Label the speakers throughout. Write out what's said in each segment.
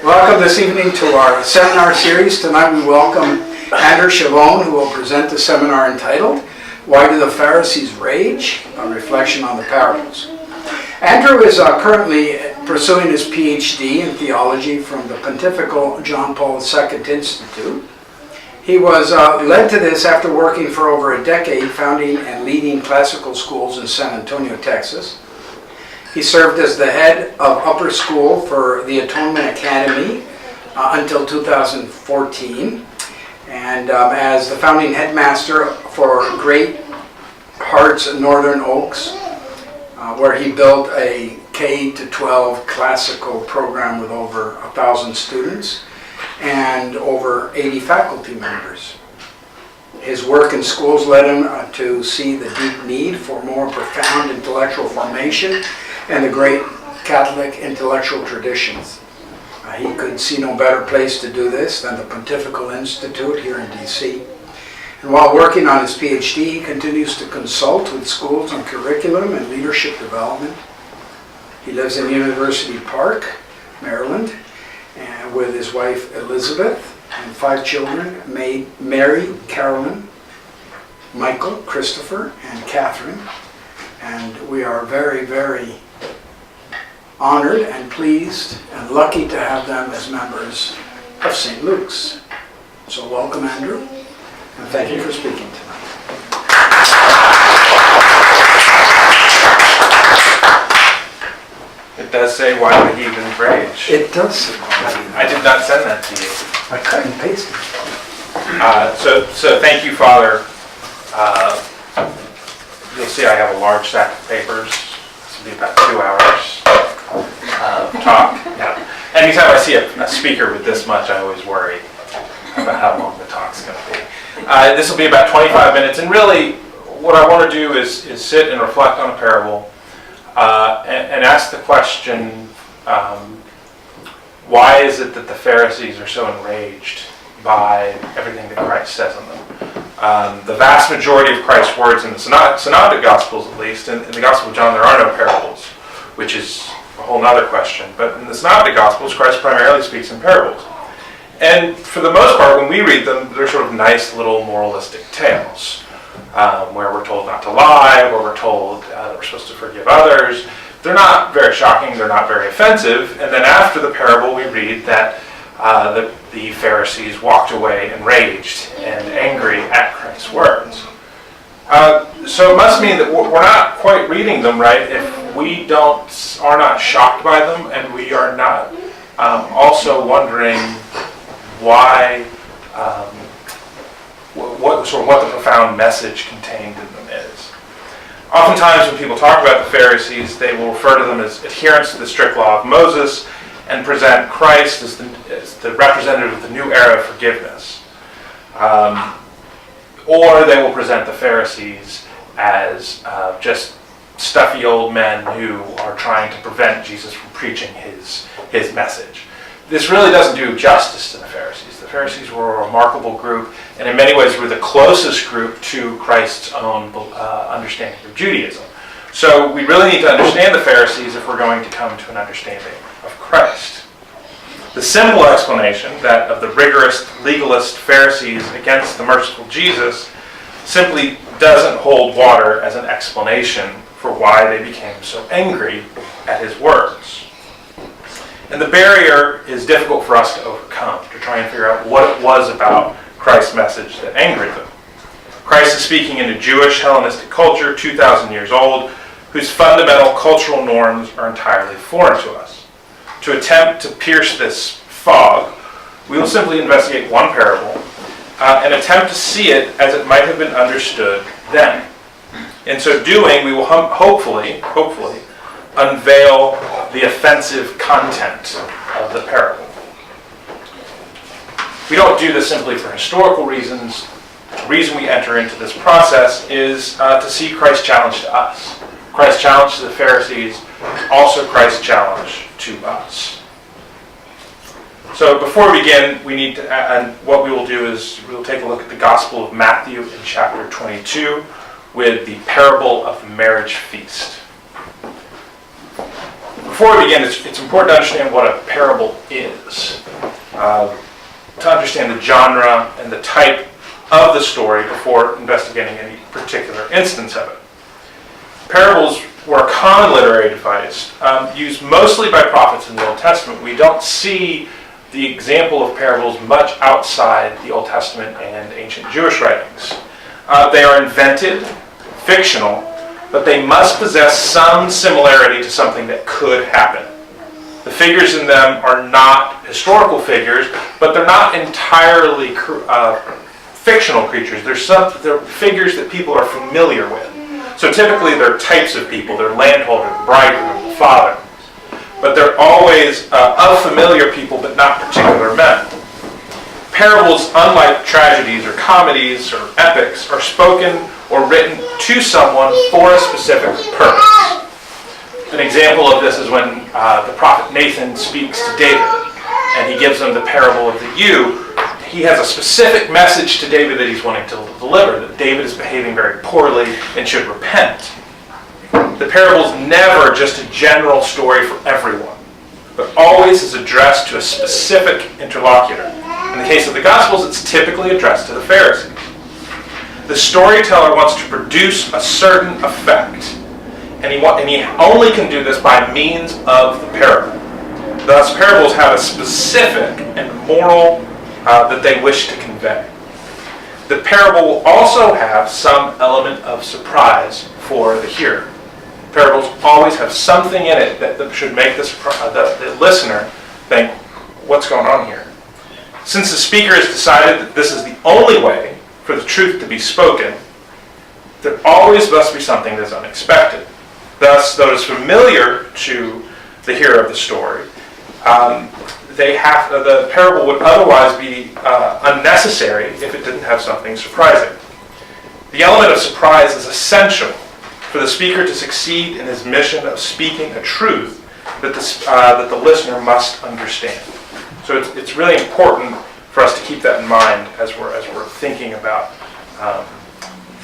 Speaker 1: Welcome this evening to our seminar series. Tonight we welcome Andrew Shivone, who will present the seminar entitled, Why Do the Pharisees Rage? A Reflection on the Parables. Andrew is currently pursuing his Ph.D. in Theology from the Pontifical II Institute. He was led to this after working for over a decade founding and leading classical schools in San Antonio, Texas. He served as the head of upper school for the Atonement Academy until 2014, and as the Founding Headmaster for Great Hearts Northern Oaks, where he built a K-12 classical program with over 1,000 students and over 80 faculty members. His work in schools led him to see the deep need for more profound intellectual formation and the great Catholic intellectual traditions. He could see no better place to do this than the Pontifical Institute here in D.C. And while working on his Ph.D., he continues to consult with schools on curriculum and leadership development. He lives in University Park, Maryland, and with his wife Elizabeth and 5 children, Mary, Carolyn, Michael, Christopher, and Catherine. And we are very, very honored and pleased and lucky to have them as members of St. Luke's. So welcome, Andrew, and thank you for speaking tonight.
Speaker 2: It does say, why the heathens rage.
Speaker 1: It does say why the heathens.
Speaker 2: I did not send that to you.
Speaker 1: I cut and pasted.
Speaker 2: So thank you, Father. You'll see I have a large stack of papers. This will be about 2 hours talk. Yeah. Anytime I see a speaker with this much, I always worry about how long the talk's going to be. This will be about 25 minutes, and really what I want to do is sit and reflect on a parable and ask the question, why is it that the Pharisees are so enraged by everything that Christ says on them? The vast majority of Christ's words in the Synoptic Gospels, at least, in the Gospel of John, there are no parables, which is a whole other question. But in the Synoptic Gospels, Christ primarily speaks in parables. And for the most part, when we read them, they're sort of nice little moralistic tales, where we're told not to lie, where we're told that we're supposed to forgive others. They're not very shocking, they're not very offensive. And then after the parable, we read that the Pharisees walked away enraged and angry at Christ's words. So it must mean that we're not quite reading them right if we are not shocked by them, and we are not also wondering why, what the profound message contained in them is. Oftentimes when people talk about the Pharisees, they will refer to them as adherents to the strict law of Moses and present Christ as the representative of the new era of forgiveness. Or they will present the Pharisees as just stuffy old men who are trying to prevent Jesus from preaching his message. This really doesn't do justice to the Pharisees. The Pharisees were a remarkable group, and in many ways were the closest group to Christ's own understanding of Judaism. So we really need to understand the Pharisees if we're going to come to an understanding of Christ. The simple explanation, that of the rigorous legalist Pharisees against the merciful Jesus, simply doesn't hold water as an explanation for why they became so angry at his words. And the barrier is difficult for us to overcome, to try and figure out what it was about Christ's message that angered them. Christ is speaking in a Jewish Hellenistic culture, 2,000 years old, whose fundamental cultural norms are entirely foreign to us. To attempt to pierce this fog, we will simply investigate one parable and attempt to see it as it might have been understood then. In so doing, we will hopefully unveil the offensive content of the parable. We don't do this simply for historical reasons. The reason we enter into this process is to see Christ's challenge to us. Christ's challenge to the Pharisees, also Christ's challenge to us. So before we begin, we need to, and what we will do is we'll take a look at the Gospel of Matthew in chapter 22 with the parable of the marriage feast. before we begin, it's important to understand what a parable is, to understand the genre and the type of the story before investigating any particular instance of it. Parables were a common literary device used mostly by prophets in the Old Testament. We don't see the example of parables much outside the Old Testament and ancient Jewish writings. They are invented, fictional, but they must possess some similarity to something that could happen. The figures in them are not historical figures, but they're not entirely fictional creatures. They're figures that people are familiar with. So typically they're types of people. They're landholder, the bridegroom, the father. But they're always of familiar people, but not particular men. Parables, unlike tragedies or comedies or epics, are spoken or written to someone for a specific purpose. An example of this is when the prophet Nathan speaks to David, and he gives him the parable of the ewe. He has a specific message to David that he's wanting to deliver, that David is behaving very poorly and should repent. The parable is never just a general story for everyone, but always is addressed to a specific interlocutor. In the case of the Gospels, it's typically addressed to the Pharisees. The storyteller wants to produce a certain effect, and he only can do this by means of the parable. Thus, parables have a specific and moral that they wish to convey. The parable will also have some element of surprise for the hearer. Parables always have something in it that should make the listener think, what's going on here? Since the speaker has decided that this is the only way for the truth to be spoken, there always must be something that's unexpected. Thus, though it is familiar to the hearer of the story, the parable would otherwise be unnecessary if it didn't have something surprising. The element of surprise is essential for the speaker to succeed in his mission of speaking a truth that the listener must understand. So it's really important for us to keep that in mind as we're thinking about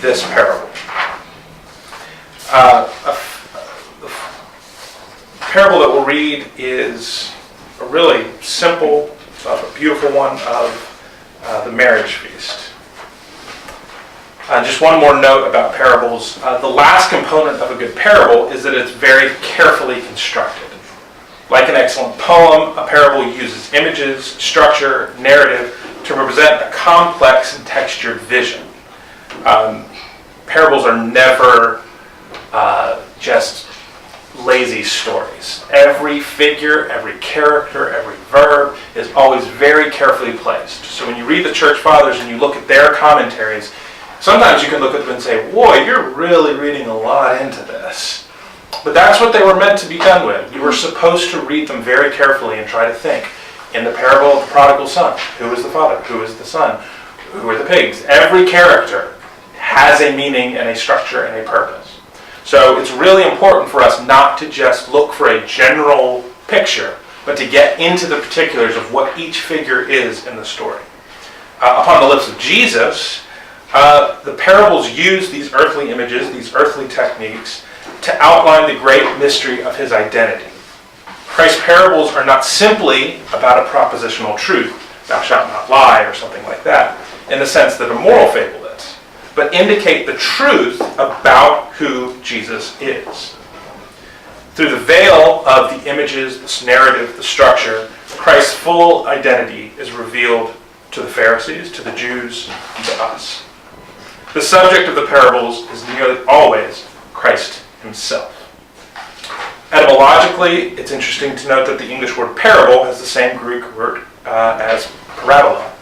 Speaker 2: this parable. The parable that we'll read is a really simple, beautiful one of the marriage feast. Just one more note about parables. The last component of a good parable is that it's very carefully constructed. Like an excellent poem, a parable uses images, structure, narrative to represent a complex and textured vision. Parables are never just lazy stories. Every figure, every character, every verb is always very carefully placed. So when you read the church fathers and you look at their commentaries, sometimes you can look at them and say, boy, you're really reading a lot into this. But that's what they were meant to be done with. You were supposed to read them very carefully and try to think. In the parable of the prodigal son, who is the father? Who is the son? Who are the pigs? Every character has a meaning and a structure and a purpose. So it's really important for us not to just look for a general picture, but to get into the particulars of what each figure is in the story. Upon the lips of Jesus, the parables use these earthly images, these earthly techniques, to outline the great mystery of his identity. Christ's parables are not simply about a propositional truth, thou shalt not lie, or something like that, in the sense that a moral fable is, but indicate the truth about who Jesus is. Through the veil of the images, this narrative, the structure, Christ's full identity is revealed to the Pharisees, to the Jews, and to us. The subject of the parables is nearly always Christ himself. Etymologically, it's interesting to note that the English word parable has the same Greek word as parabola.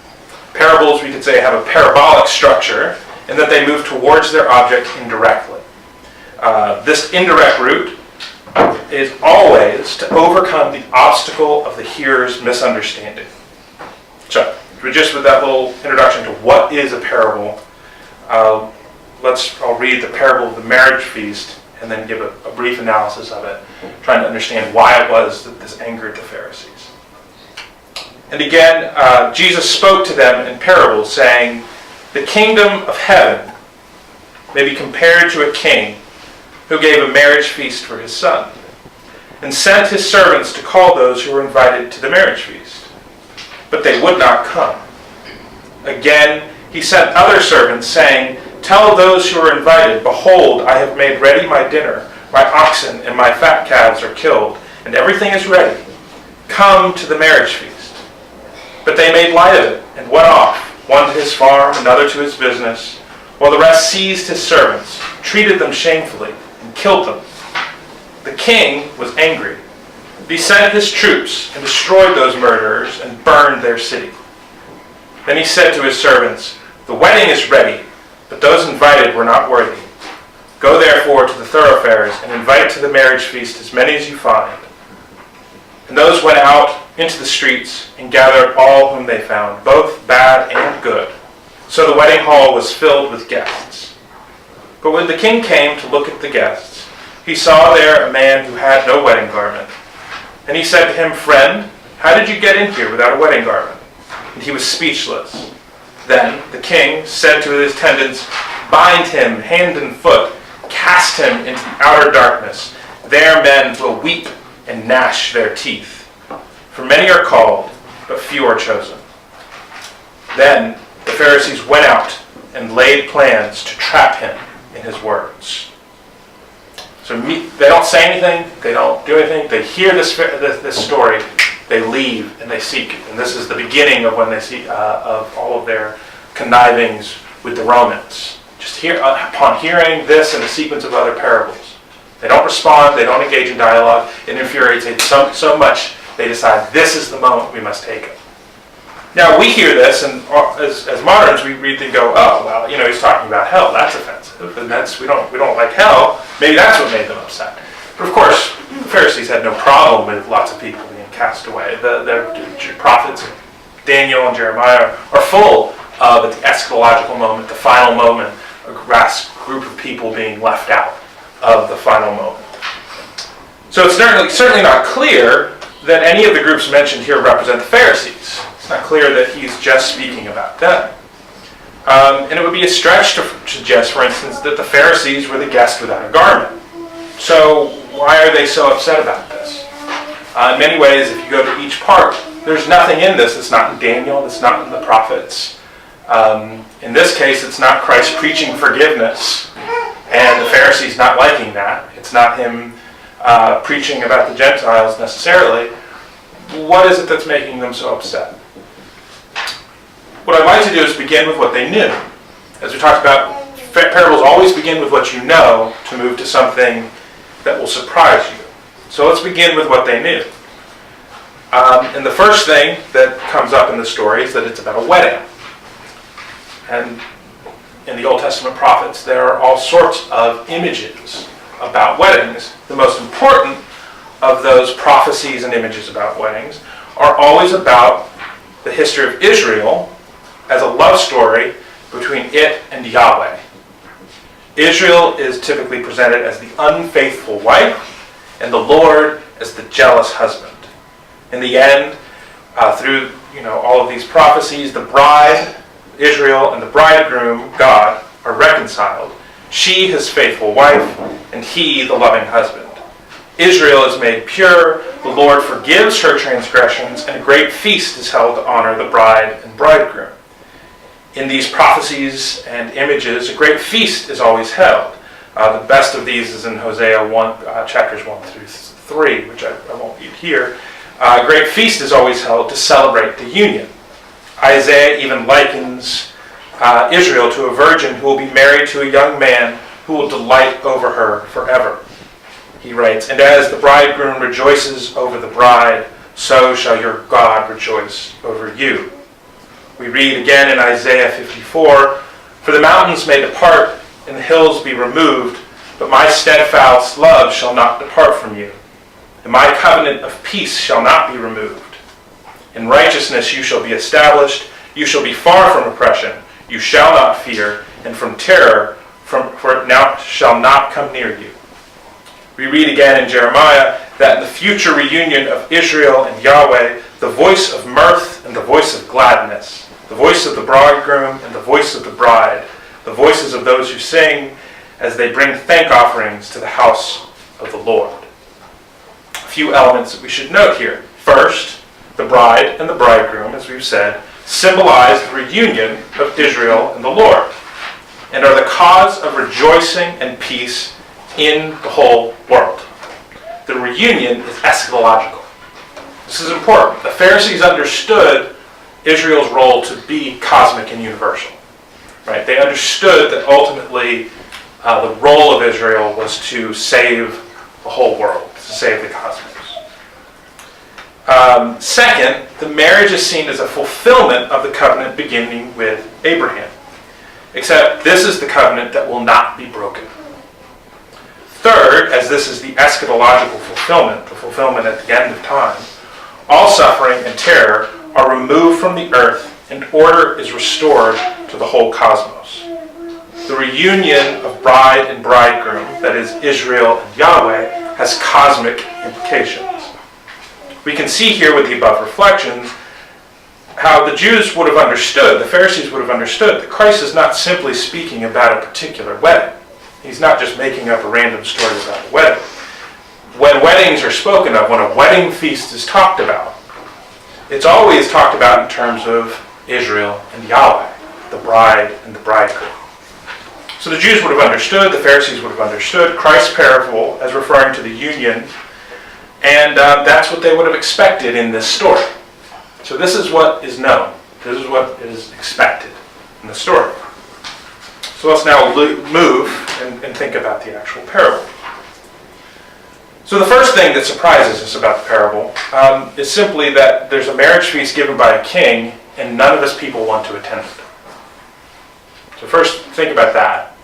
Speaker 2: Parables, we could say, have a parabolic structure in that they move towards their object indirectly. This indirect route is always to overcome the obstacle of the hearer's misunderstanding. So, just with that little introduction to what is a parable, I'll read the parable of the marriage feast and then give a brief analysis of it, trying to understand why it was that this angered the Pharisees. And again, Jesus spoke to them in parables, saying, "The kingdom of heaven may be compared to a king who gave a marriage feast for his son. and sent his servants to call those who were invited to the marriage feast. But they would not come. Again, he sent other servants, saying, Tell those who are invited, Behold, I have made ready my dinner. My oxen and my fat calves are killed, and everything is ready. Come to the marriage feast. But they made light of it, and went off, one to his farm, another to his business, while the rest seized his servants, treated them shamefully, and killed them. The king was angry. He sent his troops and destroyed those murderers and burned their city. Then he said to his servants, The wedding is ready, but those invited were not worthy. Go therefore to the thoroughfares and invite to the marriage feast as many as you find. And those went out into the streets and gathered all whom they found, both bad and good. So the wedding hall was filled with guests. But when the king came to look at the guests, he saw there a man who had no wedding garment. And he said to him, Friend, how did you get in here without a wedding garment? And he was speechless. Then the king said to his attendants, Bind him hand and foot, cast him into the outer darkness. There men will weep and gnash their teeth. For many are called, but few are chosen. Then the Pharisees went out and laid plans to trap him in his words. So they don't say anything, they don't do anything, they hear this story, they leave and they seek. And this is the beginning of when they see of all of their connivings with the Romans. Just upon hearing this and a sequence of other parables, they don't respond, they don't engage in dialogue. It infuriates them so much they decide this is the moment we must take it. Now we hear this, and as moderns we read and go, oh well, he's talking about hell. That's offensive, and we don't like hell. Maybe that's what made them upset. But of course, the Pharisees had no problem with lots of people being cast away. The prophets, Daniel and Jeremiah, are full of, at the eschatological moment, the final moment, a vast group of people being left out of the final moment. So it's certainly not clear that any of the groups mentioned here represent the Pharisees. It's not clear that he's just speaking about them. And it would be a stretch to suggest, for instance, that the Pharisees were the guests without a garment. So why are they so upset about this? In many ways, if you go to each part, there's nothing in this that's not in Daniel, that's not in the prophets. In this case, it's not Christ preaching forgiveness, and the Pharisees not liking that. It's not him preaching about the Gentiles necessarily. What is it that's making them so upset? What I'd like to do is begin with what they knew. As we talked about, parables always begin with what you know to move to something that will surprise you. So let's begin with what they knew. And the first thing that comes up in the story is that it's about a wedding. And in the Old Testament prophets, there are all sorts of images about weddings. The most important of those prophecies and images about weddings are always about the history of Israel as a love story between it and Yahweh. Israel is typically presented as the unfaithful wife, and the Lord as the jealous husband. In the end, through all of these prophecies, the bride, Israel, and the bridegroom, God, are reconciled. She, his faithful wife, and he, the loving husband. Israel is made pure, the Lord forgives her transgressions, and a great feast is held to honor the bride and bridegroom. In these prophecies and images, a great feast is always held. The best of these is in Hosea 1, chapters 1 through 3, which I won't read here. A great feast is always held to celebrate the union. Isaiah even likens Israel to a virgin who will be married to a young man who will delight over her forever. He writes, And as the bridegroom rejoices over the bride, so shall your God rejoice over you. We read again in Isaiah 54, For the mountains may depart and the hills be removed, but my steadfast love shall not depart from you, and my covenant of peace shall not be removed. In righteousness you shall be established, you shall be far from oppression, you shall not fear, and from terror, for it now shall not come near you. We read again in Jeremiah that in the future reunion of Israel and Yahweh, the voice of mirth and the voice of gladness, the voice of the bridegroom and the voice of the bride, the voices of those who sing as they bring thank offerings to the house of the Lord. few elements that we should note here. First, the bride and the bridegroom, as we've said, symbolize the reunion of Israel and the Lord, and are the cause of rejoicing and peace in the whole world. The reunion is eschatological. This is important. The Pharisees understood Israel's role to be cosmic and universal. Right? They understood that ultimately the role of Israel was to save the whole world, to save the cosmos. Second, the marriage is seen as a fulfillment of the covenant beginning with Abraham. Except this is the covenant that will not be broken. Third, as this is the eschatological fulfillment, the fulfillment at the end of time, all suffering and terror are removed from the earth and order is restored to the whole cosmos. The reunion of bride and bridegroom, that is Israel and Yahweh, has cosmic implications. We can see here with the above reflections how the Jews would have understood, the Pharisees would have understood, that Christ is not simply speaking about a particular wedding. He's not just making up a random story about a wedding. When weddings are spoken of, when a wedding feast is talked about, it's always talked about in terms of Israel and Yahweh, the bride and the bridegroom. So the Jews would have understood, the Pharisees would have understood Christ's parable as referring to the union, and that's what they would have expected in this story. So this is what is known. This is what is expected in the story. So let's now move and think about the actual parable. So the first thing that surprises us about the parable is simply that there's a marriage feast given by a king and none of his people want to attend it. So first, think about that.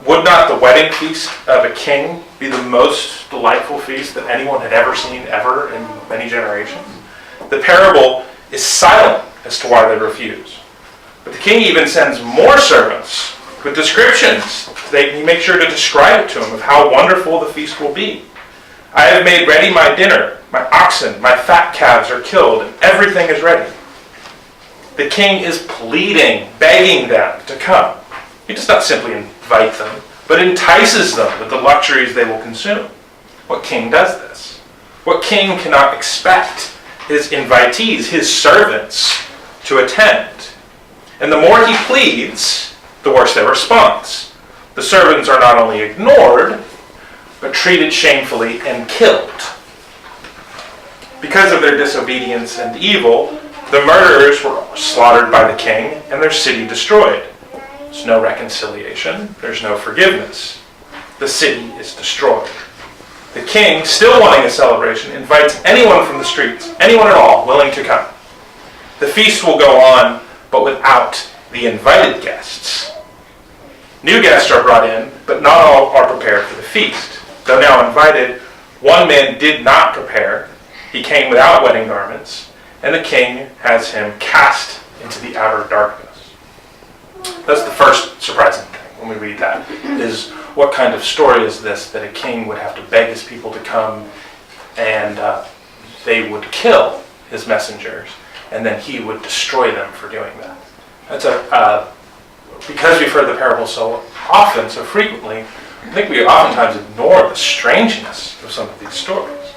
Speaker 2: Would not the wedding feast of a king be the most delightful feast that anyone had ever seen ever in many generations? The parable is silent as to why they refuse. But the king even sends more servants with descriptions. He makes sure to describe it to them of how wonderful the feast will be. I have made ready my dinner. My oxen, my fat calves are killed, and everything is ready. The king is pleading, begging them to come. He does not simply invite them, but entices them with the luxuries they will consume. What king does this? What king cannot expect his invitees, his servants, to attend? And the more he pleads, the worse their response. The servants are not only ignored, but treated shamefully and killed. Because of their disobedience and evil, the murderers were slaughtered by the king and their city destroyed. There's no reconciliation, there's no forgiveness. The city is destroyed. The king, still wanting a celebration, invites anyone from the streets, anyone at all, willing to come. The feast will go on, but without the invited guests. New guests are brought in, but not all are prepared for the feast. Though now invited, one man did not prepare. He came without wedding garments, and the king has him cast into the outer darkness. That's the first surprising thing when we read that, is what kind of story is this that a king would have to beg his people to come and they would kill his messengers and then he would destroy them for doing that. That's because we've heard the parable so often, so frequently, I think we oftentimes ignore the strangeness of some of these stories.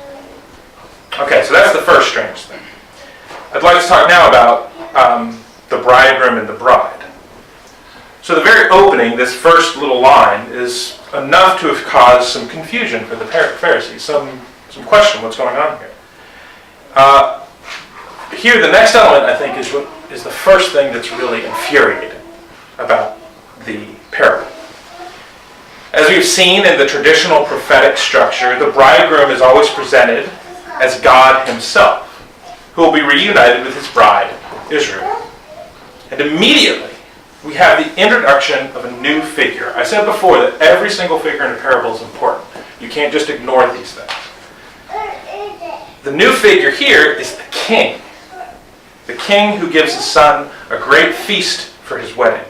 Speaker 2: Okay, so that's the first strange thing. I'd like to talk now about the bridegroom and the bride. So the very opening, this first little line, is enough to have caused some confusion for the Pharisees, some question what's going on here. Here, the next element, I think, is the first thing that's really infuriating about the parable. As we've seen in the traditional prophetic structure, the bridegroom is always presented as God himself, who will be reunited with his bride, Israel. And immediately, we have the introduction of a new figure. I said before that every single figure in a parable is important. You can't just ignore these things. The new figure here is the king. The king who gives his son a great feast for his wedding.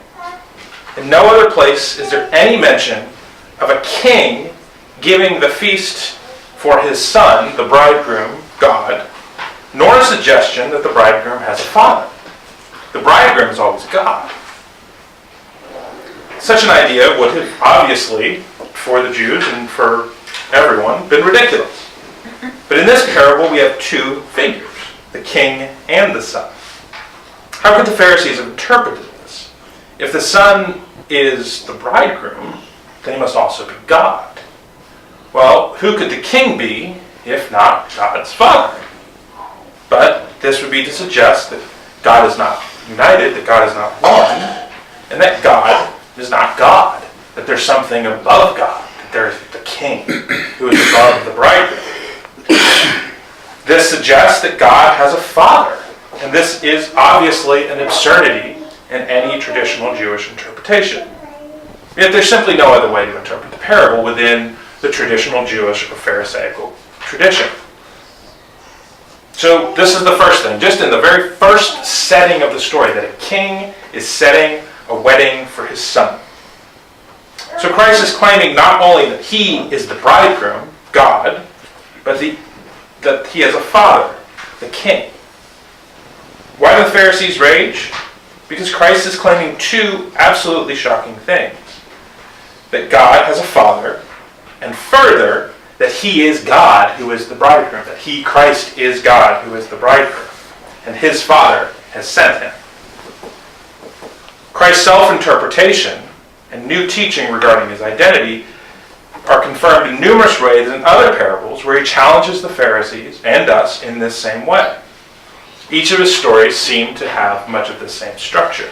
Speaker 2: In no other place is there any mention of a king giving the feast for his son, the bridegroom, God, nor a suggestion that the bridegroom has a father. The bridegroom is always God. Such an idea would have obviously, for the Jews and for everyone, been ridiculous. But in this parable, we have two figures, the king and the son. How could the Pharisees have interpreted this? If the son is the bridegroom, then he must also be God. Well, who could the king be if not God's father? But this would be to suggest that God is not united, that God is not one, and that God is not God, that there's something above God, that there's the king who is above the bridegroom. This suggests that God has a father, and this is obviously an absurdity in any traditional Jewish interpretation. Yet there's simply no other way to interpret the parable within the traditional Jewish or Pharisaical tradition. So this is the first thing, just in the very first setting of the story, that a king is setting a wedding for his son. So Christ is claiming not only that he is the bridegroom, God, but that he has a father, the king. Why do the Pharisees rage? Because Christ is claiming two absolutely shocking things. That God has a father, and further, that he is God who is the bridegroom, that he, Christ, is God who is the bridegroom, and his Father has sent him. Christ's self-interpretation and new teaching regarding his identity are confirmed in numerous ways in other parables where he challenges the Pharisees and us in this same way. Each of his stories seem to have much of this same structure.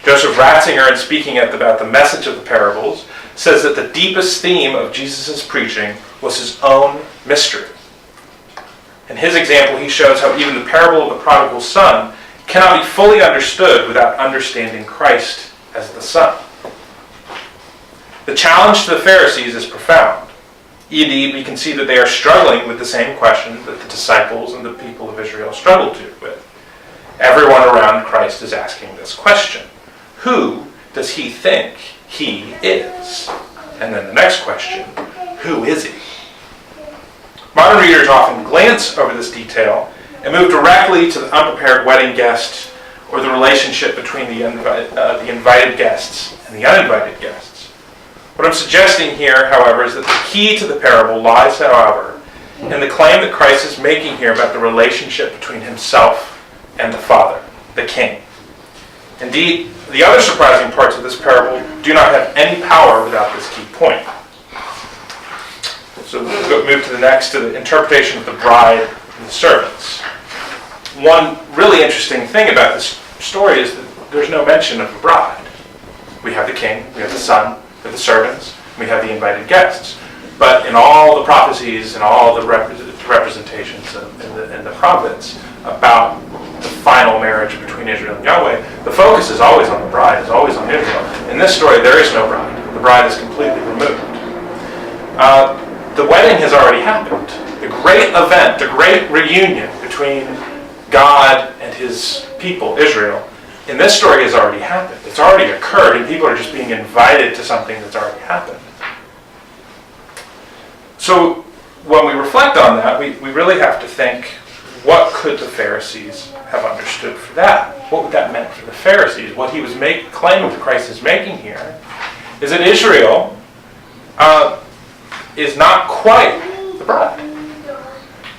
Speaker 2: Joseph Ratzinger, in speaking about the message of the parables, says that the deepest theme of Jesus' preaching was his own mystery. In his example, he shows how even the parable of the prodigal son cannot be fully understood without understanding Christ as the Son. The challenge to the Pharisees is profound. Indeed, we can see that they are struggling with the same question that the disciples and the people of Israel struggled with. Everyone around Christ is asking this question. Who does he think he is? And then the next question, who is he? Modern readers often glance over this detail and move directly to the unprepared wedding guest or the relationship between the invited guests and the uninvited guests. What I'm suggesting here, however, is that the key to the parable lies, however, in the claim that Christ is making here about the relationship between himself and the Father, the King. Indeed, the other surprising parts of this parable do not have any power without this key point. So we'll move to the interpretation of the bride and the servants. One really interesting thing about this story is that there's no mention of a bride. We have the king, we have the son, we have the servants, we have the invited guests. But in all the prophecies and all the representations in the prophets about the final marriage between Israel and Yahweh, the focus is always on the bride, is always on Israel. In this story, there is no bride. The bride is completely removed. The wedding has already happened. The great event, the great reunion between God and his people, Israel, in this story has already happened. It's already occurred, and people are just being invited to something that's already happened. So when we reflect on that, we really have to think, what could the Pharisees have understood for that? What would that mean for the Pharisees? What he was claiming that Christ is making here is that Israel is not quite the bride.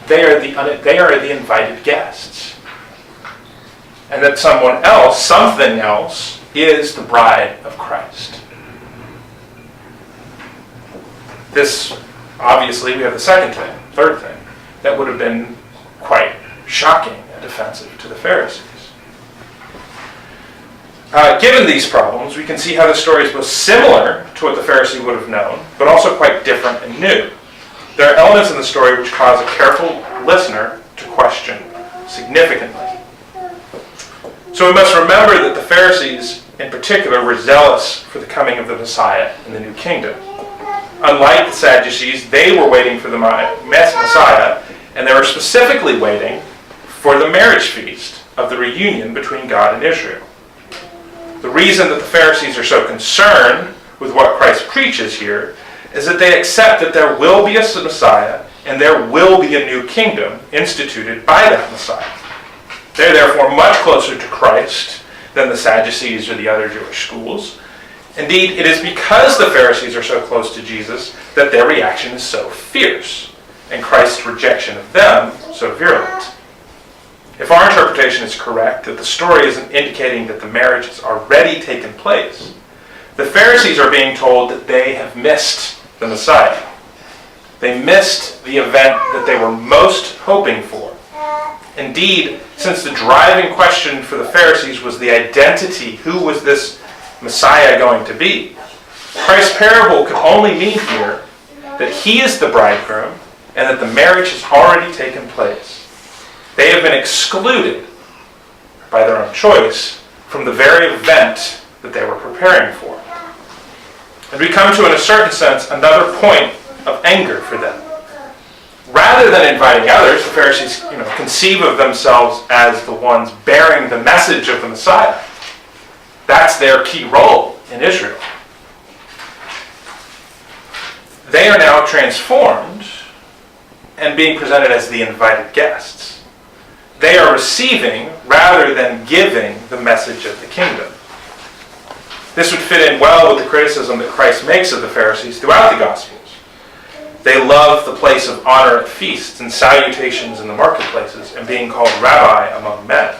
Speaker 2: They are the invited guests. And that someone else, something else, is the bride of Christ. This, obviously, we have the third thing, that would have been quite shocking and offensive to the Pharisees. Given these problems, we can see how the story is both similar to what the Pharisee would have known, but also quite different and new. There are elements in the story which cause a careful listener to question significantly. So we must remember that the Pharisees, in particular, were zealous for the coming of the Messiah in the new kingdom. Unlike the Sadducees, they were waiting for the Messiah, and they were specifically waiting for the marriage feast of the reunion between God and Israel. The reason that the Pharisees are so concerned with what Christ preaches here is that they accept that there will be a Messiah and there will be a new kingdom instituted by that Messiah. They're therefore much closer to Christ than the Sadducees or the other Jewish schools. Indeed, it is because the Pharisees are so close to Jesus that their reaction is so fierce. and Christ's rejection of them so virulent. If our interpretation is correct, that the story isn't indicating that the marriage has already taken place, the Pharisees are being told that they have missed the Messiah. They missed the event that they were most hoping for. Indeed, since the driving question for the Pharisees was the identity, who was this Messiah going to be, Christ's parable could only mean here that he is the bridegroom and that the marriage has already taken place. They have been excluded by their own choice from the very event that they were preparing for. And we come to, in a certain sense, another point of anger for them. Rather than inviting others, the Pharisees conceive of themselves as the ones bearing the message of the Messiah. That's their key role in Israel. They are now transformed and being presented as the invited guests. They are receiving rather than giving the message of the kingdom. This would fit in well with the criticism that Christ makes of the Pharisees throughout the Gospels. They love the place of honor at feasts and salutations in the marketplaces and being called rabbi among men.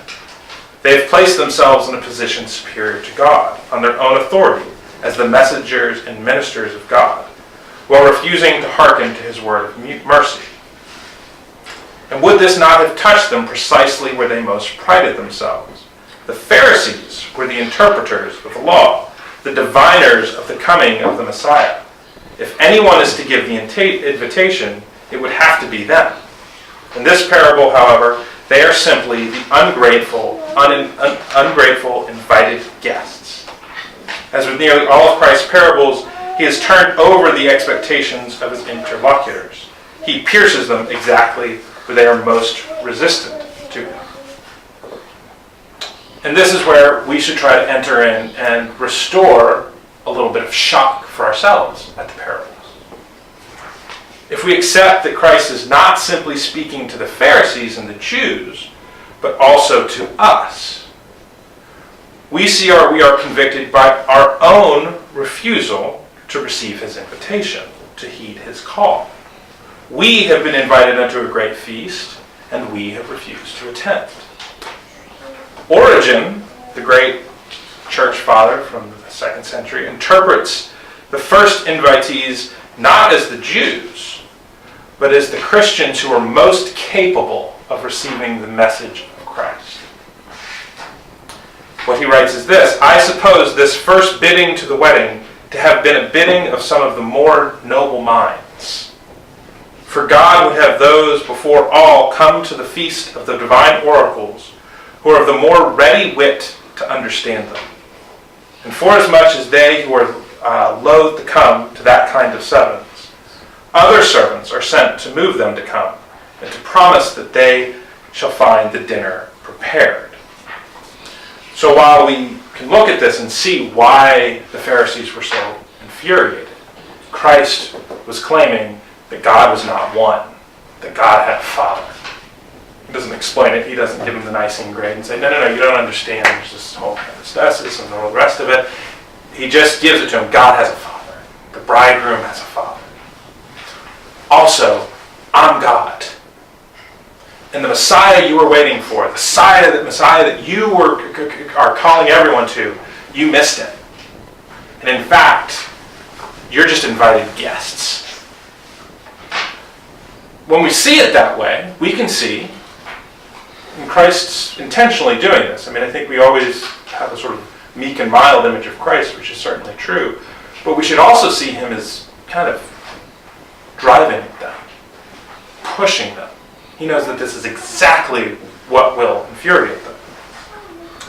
Speaker 2: They have placed themselves in a position superior to God on their own authority as the messengers and ministers of God, while refusing to hearken to his word of mercy. And would this not have touched them precisely where they most prided themselves? The Pharisees were the interpreters of the law, the diviners of the coming of the Messiah. If anyone is to give the invitation, it would have to be them. In this parable, however, they are simply the ungrateful invited guests. As with nearly all of Christ's parables, he has turned over the expectations of his interlocutors. He pierces them exactly where they are most resistant to him. And this is where we should try to enter in and restore a little bit of shock for ourselves at the parables. If we accept that Christ is not simply speaking to the Pharisees and the Jews, but also to us, we are convicted by our own refusal to receive his invitation, to heed his call. We have been invited unto a great feast, and we have refused to attend. Origen, the great church father from the 2nd century, interprets the first invitees not as the Jews, but as the Christians who are most capable of receiving the message of Christ. What he writes is this: I suppose this first bidding to the wedding to have been a bidding of some of the more noble minds. For God would have those before all come to the feast of the divine oracles who are of the more ready wit to understand them. And forasmuch as they who are loath to come to that kind of servants, other servants are sent to move them to come, and to promise that they shall find the dinner prepared. So while we can look at this and see why the Pharisees were so infuriated, Christ was claiming that God was not one, that God had a Father. He doesn't explain it. He doesn't give him the Nicene grade and say, no, you don't understand. There's this whole anastasis and all the rest of it. He just gives it to him. God has a Father. The bridegroom has a Father. Also, I'm God. And the Messiah you were waiting for, the Messiah that you are calling everyone to, you missed it. And in fact, you're just invited guests. When we see it that way, we can see Christ's intentionally doing this. I think we always have a sort of meek and mild image of Christ, which is certainly true. But we should also see him as kind of driving them, pushing them. He knows that this is exactly what will infuriate them.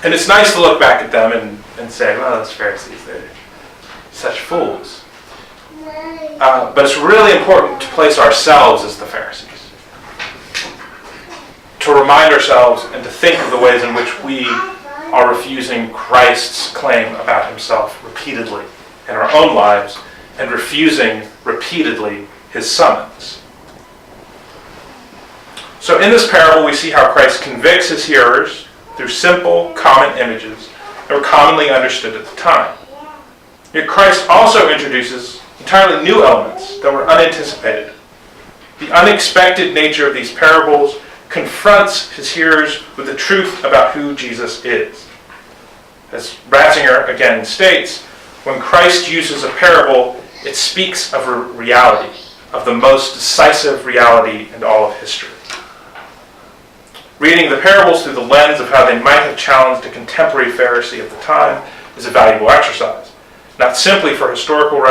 Speaker 2: And it's nice to look back at them and say, well, those Pharisees, they're such fools. But it's really important to place ourselves as the Pharisees. To remind ourselves and to think of the ways in which we are refusing Christ's claim about himself repeatedly in our own lives and refusing repeatedly his summons. So in this parable, we see how Christ convicts his hearers through simple, common images that were commonly understood at the time. Yet Christ also introduces entirely new elements that were unanticipated. The unexpected nature of these parables confronts his hearers with the truth about who Jesus is. As Ratzinger again states, when Christ uses a parable, it speaks of a reality, of the most decisive reality in all of history. Reading the parables through the lens of how they might have challenged a contemporary Pharisee of the time is a valuable exercise, not simply for historical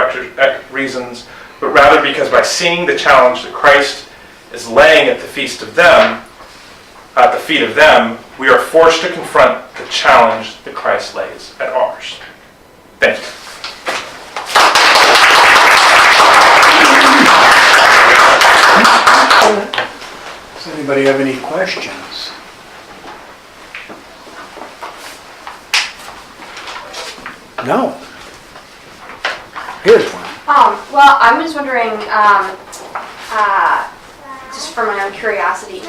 Speaker 2: reasons, but rather because by seeing the challenge that Christ is laying at the feet of them, we are forced to confront the challenge that Christ lays at ours. Thank you.
Speaker 1: Does anybody have any questions? No. Here's one.
Speaker 3: Well, I'm just wondering, just for my own curiosity,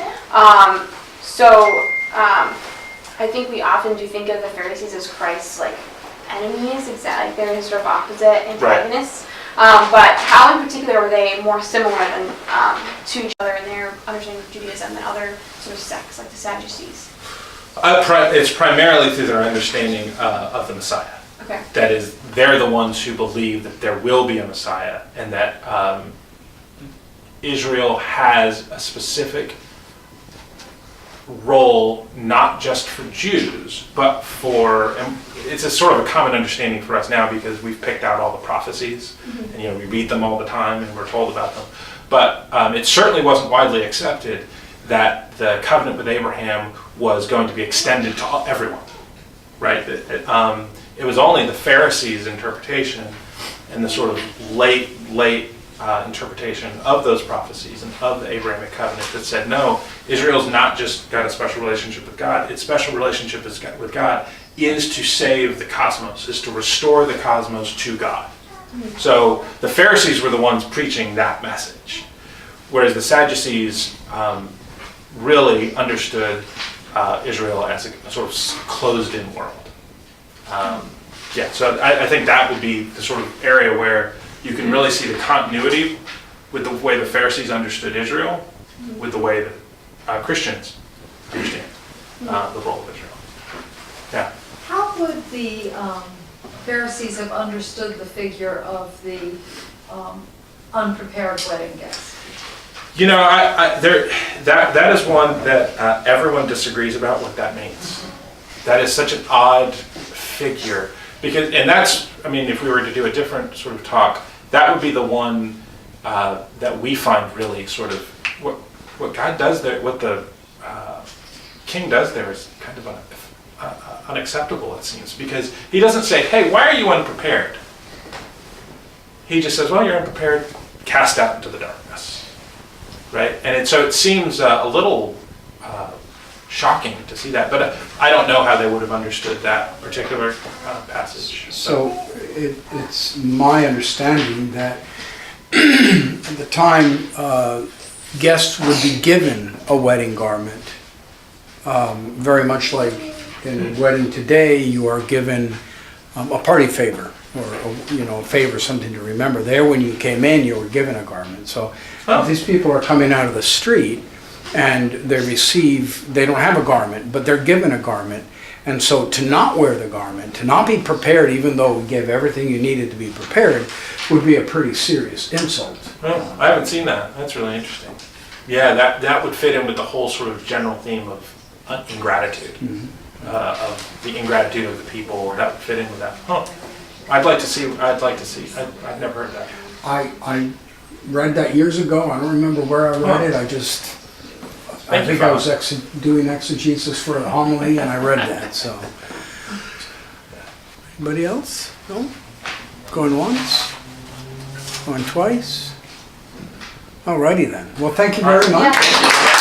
Speaker 3: I think we often do think of the Pharisees as Christ's enemies, exactly, like they're his sort of opposite antagonists. Right. But how in particular were they more similar than to each other in their understanding of Judaism than other sort of sects like the Sadducees?
Speaker 4: It's primarily through their understanding of the Messiah.
Speaker 3: Okay.
Speaker 4: That is, they're the ones who believe that there will be a Messiah and that Israel has a specific role, not just for Jews, but and it's a sort of a common understanding for us now because we've picked out all the prophecies, and we read them all the time and we're told about them. But it certainly wasn't widely accepted that the covenant with Abraham was going to be extended to everyone, right? It was only the Pharisees' interpretation and the sort of late interpretation of those prophecies and of the Abrahamic covenant that said, no, Israel's not just got a special relationship with God, its special relationship with God is to save the cosmos, is to restore the cosmos to God. So the Pharisees were the ones preaching that message, whereas the Sadducees really understood Israel as a sort of closed-in world. So I think that would be the sort of area where you can really see the continuity with the way the Pharisees understood Israel, with the way that Christians understand the role of Israel. Yeah.
Speaker 5: How would the Pharisees have understood the figure of the unprepared wedding guest?
Speaker 4: That is one that everyone disagrees about what that means. That is such an odd figure because, and that's, if we were to do a different sort of talk, that would be the one that we find really sort of what God does there, what the king does there is kind of unacceptable, it seems, because he doesn't say, hey, why are you unprepared? He just says, well, you're unprepared, cast out into the darkness, right? And so it seems a little shocking to see that, but I don't know how they would have understood that particular passage.
Speaker 1: So it's my understanding that at the time guests would be given a wedding garment, very much like in a wedding today you are given a party favor or a favor, something to remember. There when you came in you were given a garment. So if these people are coming out of the street and they don't have a garment, but they're given a garment. And so to not wear the garment, to not be prepared, even though we gave everything you needed to be prepared, would be a pretty serious insult.
Speaker 4: Oh, I haven't seen that. That's really interesting. Yeah, that would fit in with the whole sort of general theme of ingratitude, of the ingratitude of the people. That would fit in with that. Oh, I'd like to see. I've never heard that.
Speaker 1: I read that years ago. I don't remember where I read it. I think I was doing exegesis for a homily and I read that, so. Anybody else? No? Going once? Going twice? Alrighty then. Well, thank you very much.
Speaker 3: Yeah.